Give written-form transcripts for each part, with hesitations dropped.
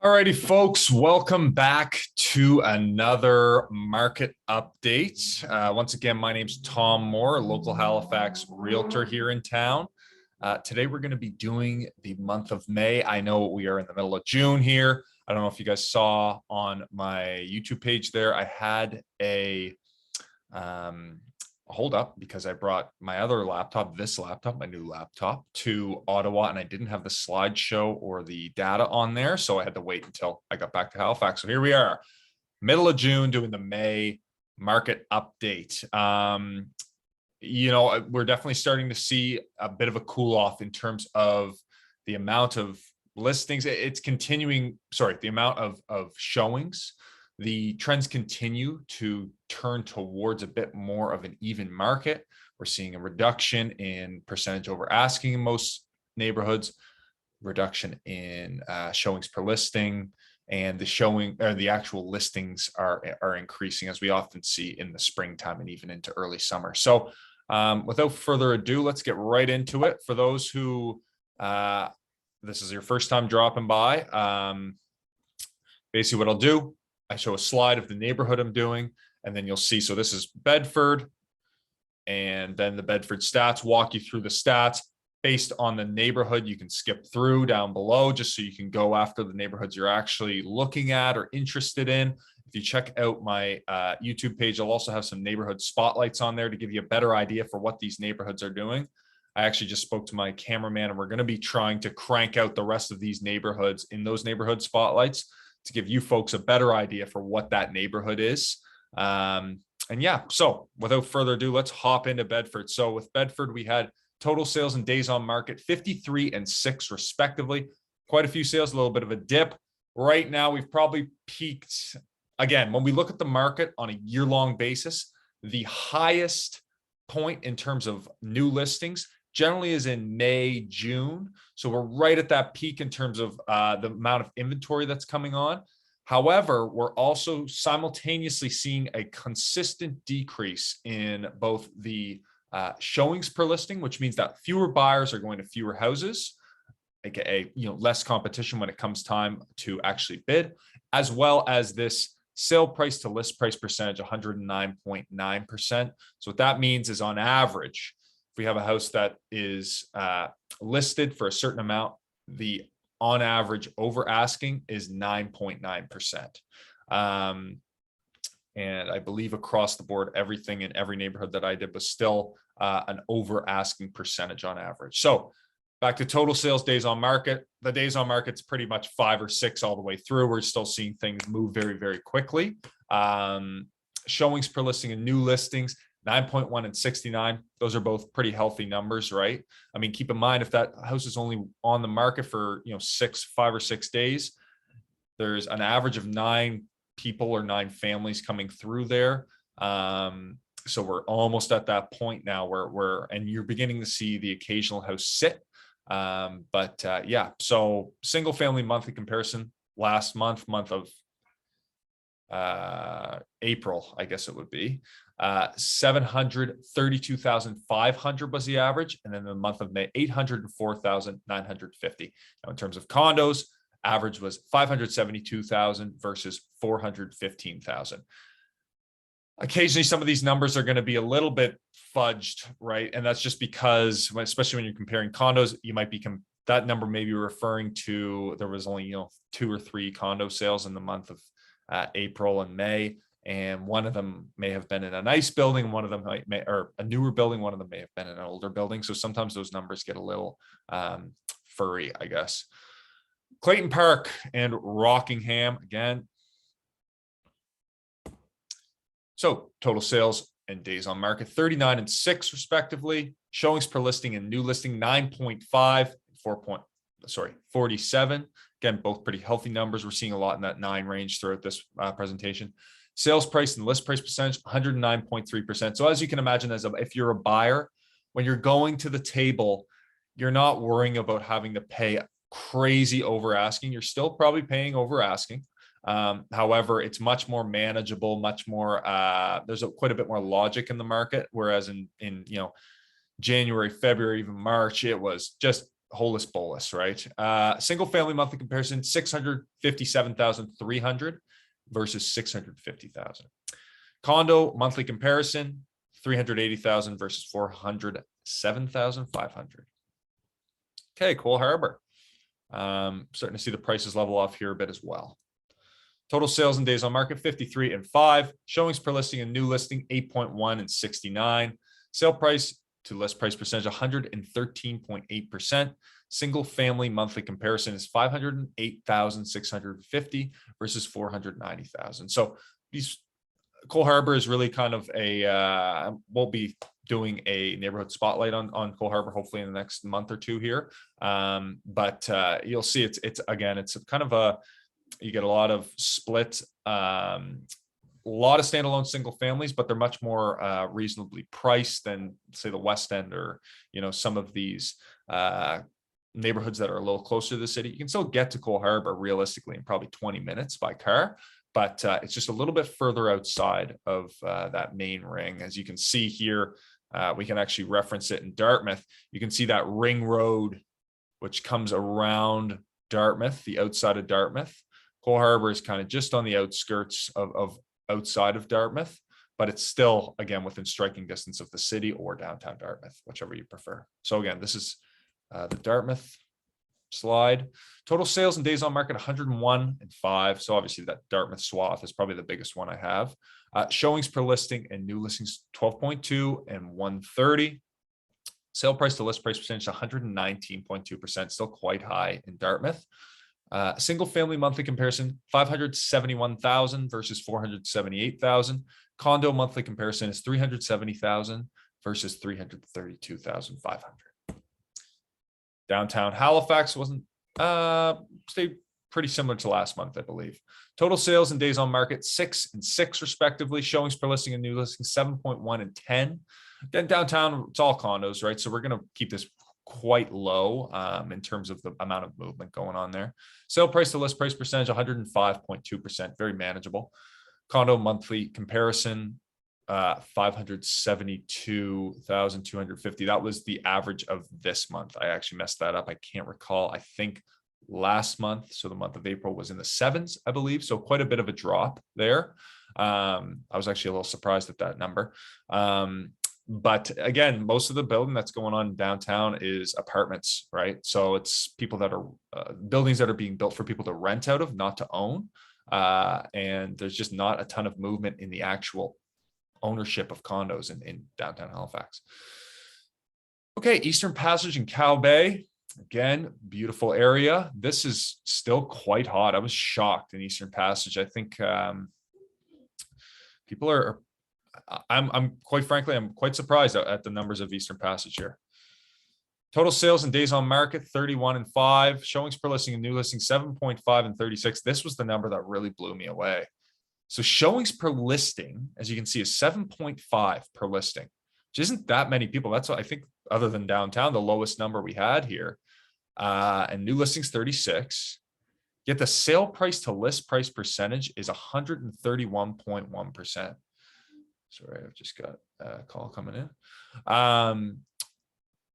Alrighty, folks, welcome back to another market update. Once again, my name's Tom Moore, local Halifax Realtor here in town. Today, we're going to be doing the month of May. I know we are in the middle of June here. I don't know if you guys saw on my YouTube page there, I had a hold up because I brought my other laptop, my new laptop, to Ottawa, and I didn't have the slideshow or the data on there, so I had to wait until I got back to Halifax. So here we are, middle of June, doing the May market update. We're definitely starting to see a bit of a cool off in terms of the amount of listings. It's continuing, the amount of showings. The trends continue to turn towards a bit more of an even market. We're seeing a reduction in percentage over asking in most neighborhoods, reduction in showings per listing, and the actual listings are increasing, as we often see in the springtime and even into early summer. So without further ado, let's get right into it. For those who this is your first time dropping by, basically what I'll do, I show a slide of the neighborhood I'm doing, and then you'll see, so this is Bedford, and then the Bedford stats, walk you through the stats based on the neighborhood. You can skip through down below just so you can go after the neighborhoods you're actually looking at or interested in. If you check out my YouTube page, I'll also have some neighborhood spotlights on there to give you a better idea for what these neighborhoods are doing. I actually just spoke to my cameraman, and we're going to be trying to crank out the rest of these neighborhoods in those neighborhood spotlights to give you folks a better idea for what that neighborhood is. And yeah, so without further ado, let's hop into Bedford. So with Bedford, we had total sales and days on market, 53 and 6 respectively. Quite a few sales, a little bit of a dip. Right now, we've probably peaked. Again, when we look at the market on a year-long basis, the highest point in terms of new listings generally is in May, June. So we're right at that peak in terms of the amount of inventory that's coming on. However, we're also simultaneously seeing a consistent decrease in both the showings per listing, which means that fewer buyers are going to fewer houses, aka less competition when it comes time to actually bid, as well as this sale price to list price percentage, 109.9%. So what that means is, on average, if we have a house that is listed for a certain amount, the on average over asking is 9.9%. And I believe across the board, everything in every neighborhood that I did was still an over asking percentage on average. So back to total sales days on market. The days on market's pretty much 5 or 6 all the way through. We're still seeing things move very, very quickly. Showings per listing and new listings, 9.1 and 69. Those are both pretty healthy numbers, right? I mean, keep in mind, if that house is only on the market for 5 or 6 days, there's an average of 9 people or 9 families coming through there. So we're almost at that point now where and you're beginning to see the occasional house sit. Yeah, so single family monthly comparison last month of April, I guess it would be 732,500 was the average, and then the month of May 804,950. Now in terms of condos, average was 572,000 versus 415,000. Occasionally some of these numbers are going to be a little bit fudged, right? And that's just because, especially when you're comparing condos, you might be that number may be referring to there was only 2 or 3 condo sales in the month of April and May, and one of them may have been in a nice building, one of them or a newer building, one of them may have been in an older building. So sometimes those numbers get a little furry, I guess. Clayton Park and Rockingham again. So total sales and days on market, 39 and 6 respectively. Showings per listing and new listing, 9.5, 47. Again, both pretty healthy numbers. We're seeing a lot in that 9 range throughout this presentation. Sales price and list price percentage, 109.3%. So as you can imagine, if you're a buyer, when you're going to the table, you're not worrying about having to pay crazy over asking. You're still probably paying over asking. However, it's much more manageable, much more, there's quite a bit more logic in the market. Whereas in January, February, even March, it was just holus bolus, right? Single family monthly comparison, 657,300 versus 650,000. Condo monthly comparison, 380,000 versus 407,500. Okay, Cole Harbour. Starting to see the prices level off here a bit as well. Total sales and days on market, 53 and 5. Showings per listing and new listing, 8.1 and 69. Sale price to list price percentage, 113.8%. Single family monthly comparison is 508,650 versus 490,000. So these Cole Harbour is really kind of a, we'll be doing a neighborhood spotlight on Cole Harbour, hopefully in the next month or two here. But you'll see it's again, it's kind of a, you get a lot of split, a lot of standalone single families, but they're much more reasonably priced than say the West End or, you know, some of these neighborhoods that are a little closer to the city. You can still get to Cole Harbour realistically in probably 20 minutes by car, but it's just a little bit further outside of that main ring. As you can see here, we can actually reference it in Dartmouth. You can see that ring road, which comes around Dartmouth, the outside of Dartmouth. Cole Harbour is kind of just on the outskirts of outside of Dartmouth, but it's still, again, within striking distance of the city or downtown Dartmouth, whichever you prefer. So again, this is the Dartmouth slide. Total sales and days on market, 101 and 5. So obviously that Dartmouth swath is probably the biggest one I have. Showings per listing and new listings, 12.2 and 130. Sale price to list price percentage, 119.2%, still quite high in Dartmouth. Single family monthly comparison, 571,000 versus 478,000. Condo monthly comparison is 370,000 versus 332,500. Downtown Halifax wasn't stayed pretty similar to last month, I believe. Total sales and days on market, 6 and 6 respectively. Showings per listing and new listing, 7.1 and 10. Then downtown, it's all condos, right? So we're going to keep this quite low in terms of the amount of movement going on there. Sale price to list price percentage, 105.2%, very manageable. Condo monthly comparison, 572,250. That was the average of this month. I actually messed that up. I can't recall. I think last month, so the month of April, was in the 7s, I believe. So quite a bit of a drop there. I was actually a little surprised at that number. But again, most of the building that's going on in downtown is apartments, right? So it's people that are buildings that are being built for people to rent out of, not to own. And there's just not a ton of movement in the actual ownership of condos in downtown Halifax. Okay, Eastern Passage in Cow Bay. Again, beautiful area. This is still quite hot. I was shocked in Eastern Passage. I think people are, I'm quite frankly, I'm quite surprised at the numbers of Eastern Passage here. Total sales and days on market, 31 and 5. Showings per listing and new listing, 7.5 and 36. This was the number that really blew me away. So showings per listing, as you can see, is 7.5 per listing, which isn't that many people. That's what I think, other than downtown, the lowest number we had here. And new listings, 36. Yet the sale price to list price percentage is 131.1%. Sorry, I've just got a call coming in.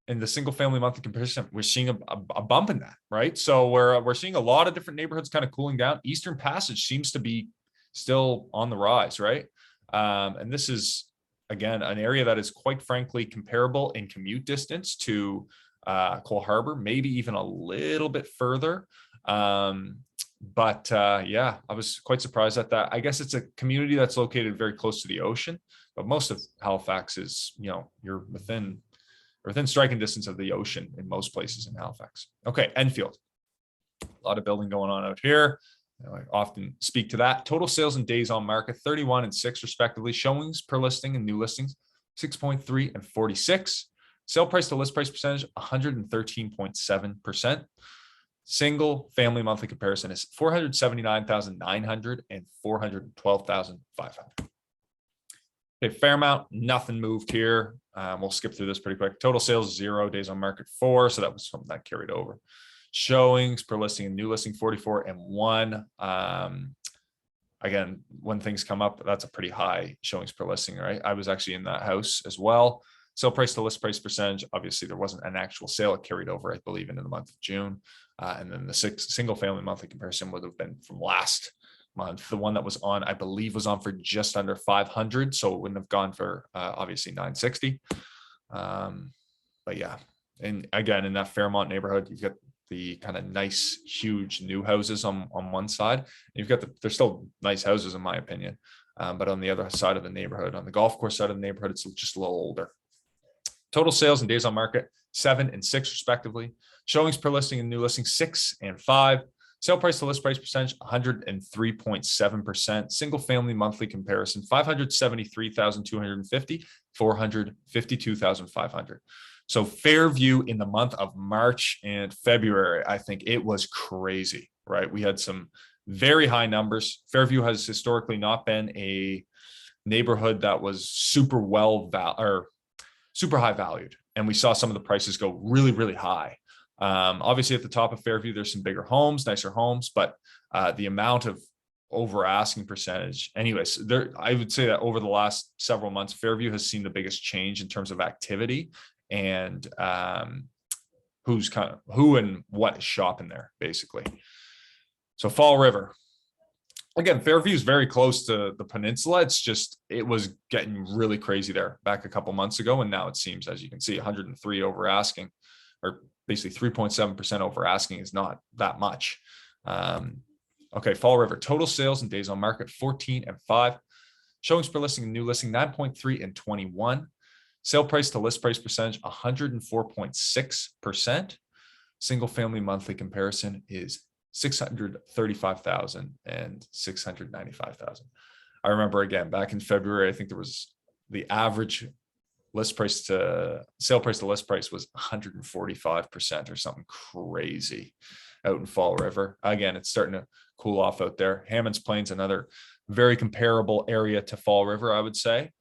In the single family monthly comparison, we're seeing a bump in that, right? So we're seeing a lot of different neighborhoods kind of cooling down. Eastern Passage seems to be still on the rise, right? And this is, again, an area that is quite frankly comparable in commute distance to Cole Harbour, maybe even a little bit further. But yeah, I was quite surprised at that. I guess it's a community that's located very close to the ocean, but most of Halifax is, you know, you're within striking distance of the ocean in most places in Halifax. Okay, Enfield. A lot of building going on out here. I often speak to that. Total sales and days on market, 31 and 6 respectively. Showings per listing and new listings, 6.3 and 46. Sale price to list price percentage, 113.7%. Single family monthly comparison is 479,900 and 412,500. Okay, Fairmount, nothing moved here. We'll skip through this pretty quick. Total sales, 0. Days on market, 4. So that was something that carried over. Showings per listing and new listing, 44 and 1. Again, when things come up, that's a pretty high showings per listing, right? I was actually in that house as well. Sale price to list price percentage. Obviously, there wasn't an actual sale. It carried over, I believe, into the month of June. And then the single family monthly comparison would have been from last month. The one that was on, I believe, was on for just under 500. So it wouldn't have gone for obviously 960. But yeah, and again, in that Fairmount neighborhood, you've got the kind of nice, huge new houses on one side. You've got they're still nice houses in my opinion. But on the other side of the neighborhood, on the golf course side of the neighborhood, it's just a little older. Total sales and days on market, 7 and 6 respectively. Showings per listing and new listing, 6 and 5. Sale price to list price percentage, 103.7%. Single family monthly comparison, 573,250, 452,500. So Fairview in the month of March and February, I think it was crazy, right? We had some very high numbers. Fairview has historically not been a neighborhood that was super super high valued. And we saw some of the prices go really, really high. Obviously at the top of Fairview, there's some bigger homes, nicer homes, but the amount of over asking percentage anyways, I would say that over the last several months, Fairview has seen the biggest change in terms of activity and who and what is shopping there basically. So Fall River, again, Fairview is very close to the peninsula. It's just, it was getting really crazy there back a couple months ago. And now it seems, as you can see, 103 over asking, or basically 3.7% over asking is not that much. Okay, Fall River, total sales and days on market, 14 and 5. Showings per listing and new listing, 9.3 and 21. Sale price to list price percentage, 104.6%. Single family monthly comparison is 635,000 and 695,000. I remember again, back in February, I think there was the average list price to sale price to list price was 145% or something crazy out in Fall River. Again, it's starting to cool off out there. Hammonds Plains, another very comparable area to Fall River, I would say.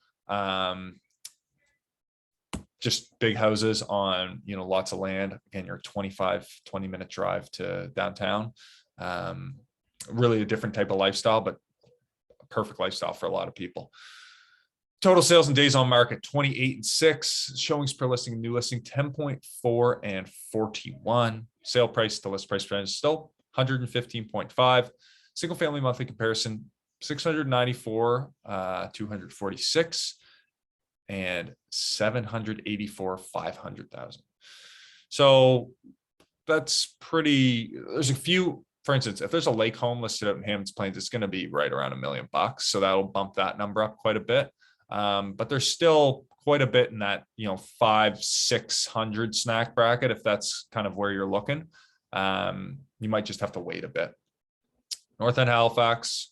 Just big houses on, lots of land. Again, you're 20-minute drive to downtown. Really a different type of lifestyle, but a perfect lifestyle for a lot of people. Total sales and days on market, 28 and 6. Showings per listing and new listing, 10.4 and 41. Sale price to list price percentage still 115.5. Single family monthly comparison, 694, 246. And 784, 500,000. So that's pretty, there's a few, for instance, if there's a lake home listed out in Hammonds Plains, it's going to be right around $1 million. So that'll bump that number up quite a bit. But there's still quite a bit in that, 500-600 snack bracket. If that's kind of where you're looking, you might just have to wait a bit. North End Halifax,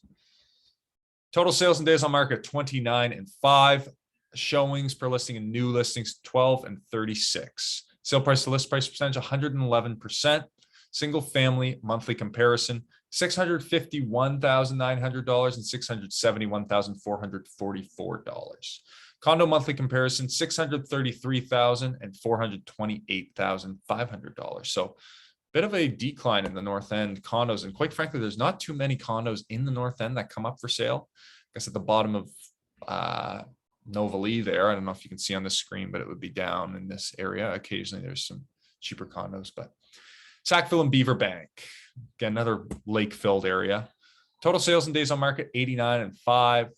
total sales and days on market, 29 and 5. Showings per listing and new listings, 12 and 36. Sale price to list price percentage, 111%. Single family monthly comparison, $651,900 and $671,444. Condo monthly comparison, $633,000 and $428,500. So bit of a decline in the North End condos. And quite frankly, there's not too many condos in the North End that come up for sale. I guess at the bottom of Novalee there. I don't know if you can see on the screen, but it would be down in this area. Occasionally there's some cheaper condos, but Sackville and Beaverbank, again, another lake filled area. Total sales and days on market, 89 and 5,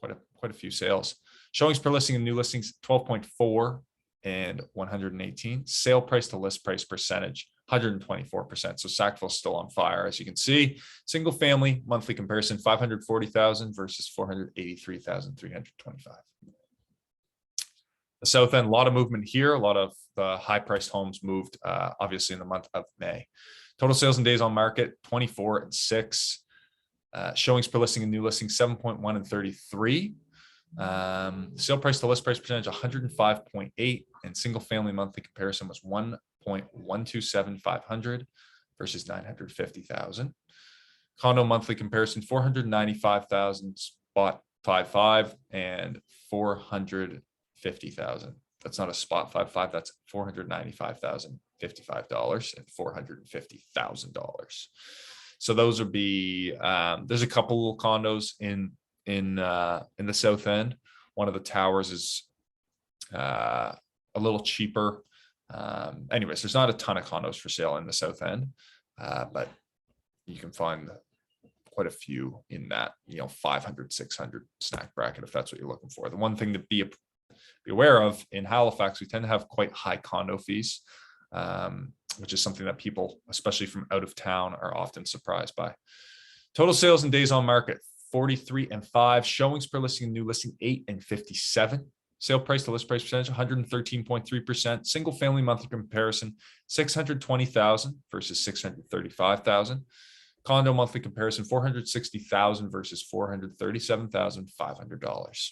quite a few sales. Showings per listing and new listings, 12.4 and 118. Sale price to list price percentage, 124%. So Sackville's still on fire, as you can see. Single family monthly comparison, 540,000 versus 483,325. The South End, a lot of movement here. A lot of the high-priced homes moved, obviously, in the month of May. Total sales and days on market, 24 and 6. Showings per listing and new listing, 7.1 and 33. Sale price to list price percentage, 105.8, and single family monthly comparison was 1.127,500 versus 950,000. Condo monthly comparison, 495,000 spot 5.5 and 450,000. That's not a spot 5.5. That's $495,055 and $450,000. So those would be. There's a couple condos in the South End. One of the towers is a little cheaper. Anyways, there's not a ton of condos for sale in the South End, but you can find quite a few in that, 500, 600 snack bracket, if that's what you're looking for. The one thing to be aware of in Halifax, we tend to have quite high condo fees, which is something that people, especially from out of town, are often surprised by. Total sales and days on market, 43 and 5. Showings per listing, new listing, 8 and 57. Sale price to list price percentage, 113.3%. Single family monthly comparison, 620,000 versus 635,000. Condo monthly comparison, 460,000 versus $437,500.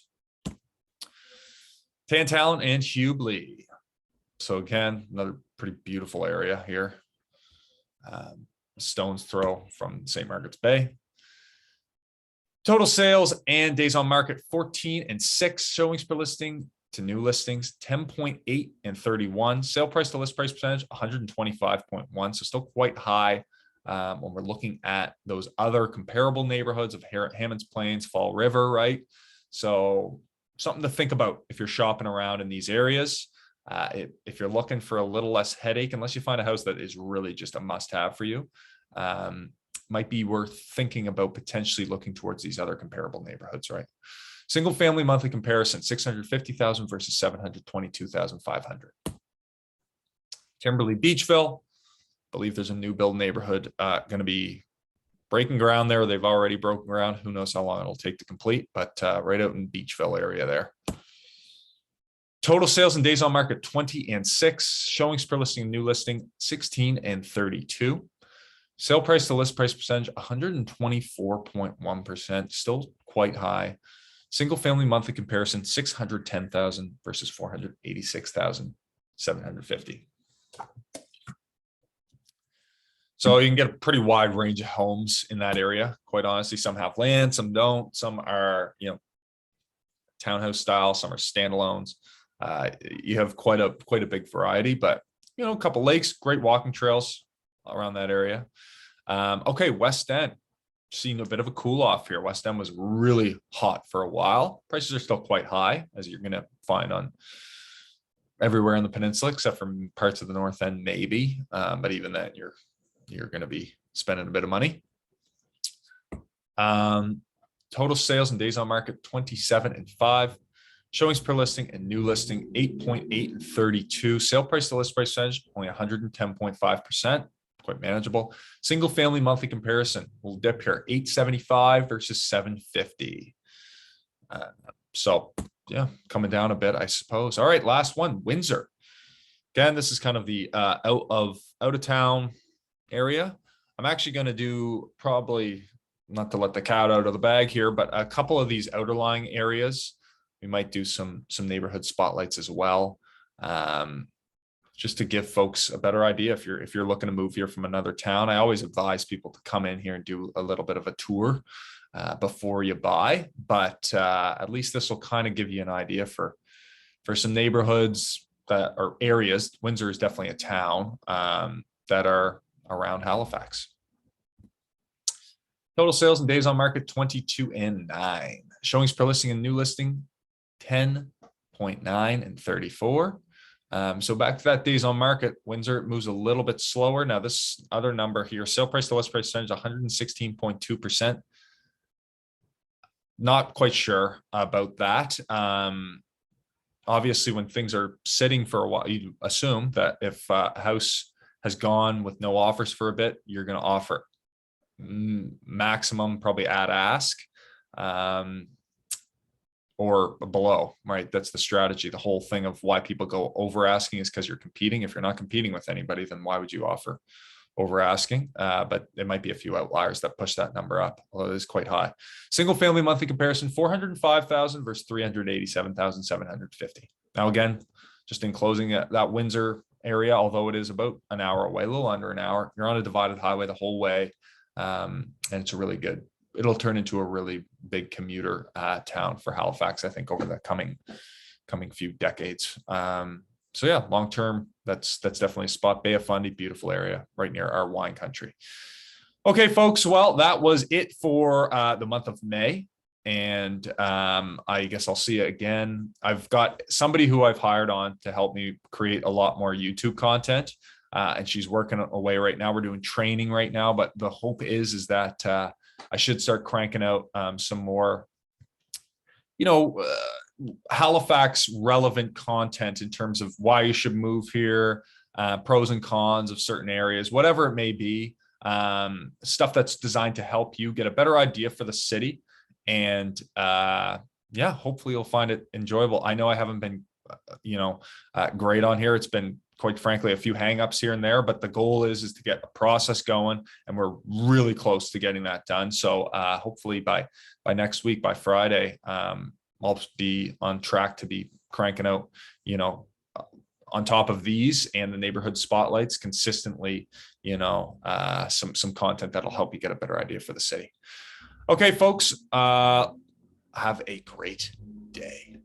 Tantallon and Hubley. So again, another pretty beautiful area here. Stone's throw from St. Margaret's Bay. Total sales and days on market, 14 and 6. Showings per listing to new listings, 10.8 and 31. Sale price to list price percentage, 125.1. So still quite high when we're looking at those other comparable neighborhoods of Hammonds Plains, Fall River, right? So something to think about if you're shopping around in these areas. If you're looking for a little less headache, unless you find a house that is really just a must-have for you, might be worth thinking about potentially looking towards these other comparable neighborhoods, right? Single family monthly comparison, 650,000 versus 722,500. Timberlea, Beechville. Believe there's a new build neighborhood going to be breaking ground there. They've already broken ground. Who knows how long it'll take to complete, but right out in Beechville area there. Total sales and days on market, 20 and 6. Showings per listing, new listing, 16 and 32. Sale price to list price percentage, 124.1%, still quite high. Single family monthly comparison, 610,000 versus 486,750. So you can get a pretty wide range of homes in that area. Quite honestly, some have land, some don't. Some are, townhouse style. Some are standalones. You have quite a big variety, but a couple lakes, great walking trails around that area. Okay, West End, seeing a bit of a cool off here. West End was really hot for a while. Prices are still quite high, as you're going to find on everywhere in the peninsula, except for parts of the North End, maybe. But even then, you're going to be spending a bit of money. Total sales and days on market, 27 and 5. Showings per listing and new listing, 8.8 and 32. Sale price to list price percentage, only 110.5%. Quite manageable. Single family monthly comparison, we'll dip here, 875 versus 750. So yeah, coming down a bit, I suppose. All right, last one, Windsor. Again, this is kind of the out of town area. I'm actually going to do, probably not to let the cat out of the bag here, but a couple of these outerlying areas. We might do some neighborhood spotlights as well. Just to give folks a better idea, if you're looking to move here from another town, I always advise people to come in here and do a little bit of a tour before you buy. But at least this will kind of give you an idea for some neighborhoods that are areas. Windsor is definitely a town that are around Halifax. Total sales and days on market, 22 and 9. Showings per listing and new listing, 10.9 and 34. So back to that days on market, Windsor moves a little bit slower. Now this other number here, sale price to list price percentage, 116.2%. Not quite sure about that. Obviously, when things are sitting for a while, you assume that if a house has gone with no offers for a bit, you're going to offer maximum, probably at ask. Or below, right? That's the strategy. The whole thing of why people go over asking is because you're competing. If you're not competing with anybody, then why would you offer over asking? But there might be a few outliers that push that number up, although it is quite high. Single family monthly comparison, 405,000 versus 387,750. Now, again, just in closing, that Windsor area, although it is about an hour away, a little under an hour, you're on a divided highway the whole way. And it's a really good, it'll turn into a really big commuter town for Halifax, I think, over the coming few decades. So yeah, long term, that's definitely a spot. Bay of Fundy, beautiful area right near our wine country. Okay, folks. Well, that was it for the month of May. And I guess I'll see you again. I've got somebody who I've hired on to help me create a lot more YouTube content. And she's working away right now. We're doing training right now, but the hope is that I should start cranking out some more, Halifax relevant content in terms of why you should move here, pros and cons of certain areas, whatever it may be, stuff that's designed to help you get a better idea for the city. And hopefully you'll find it enjoyable. I know I haven't been, great on here. It's been, quite frankly, a few hangups here and there, but the goal is to get a process going, and we're really close to getting that done. So hopefully by next week, by Friday, I'll be on track to be cranking out, on top of these and the neighborhood spotlights consistently, some content that'll help you get a better idea for the city. Okay, folks, have a great day.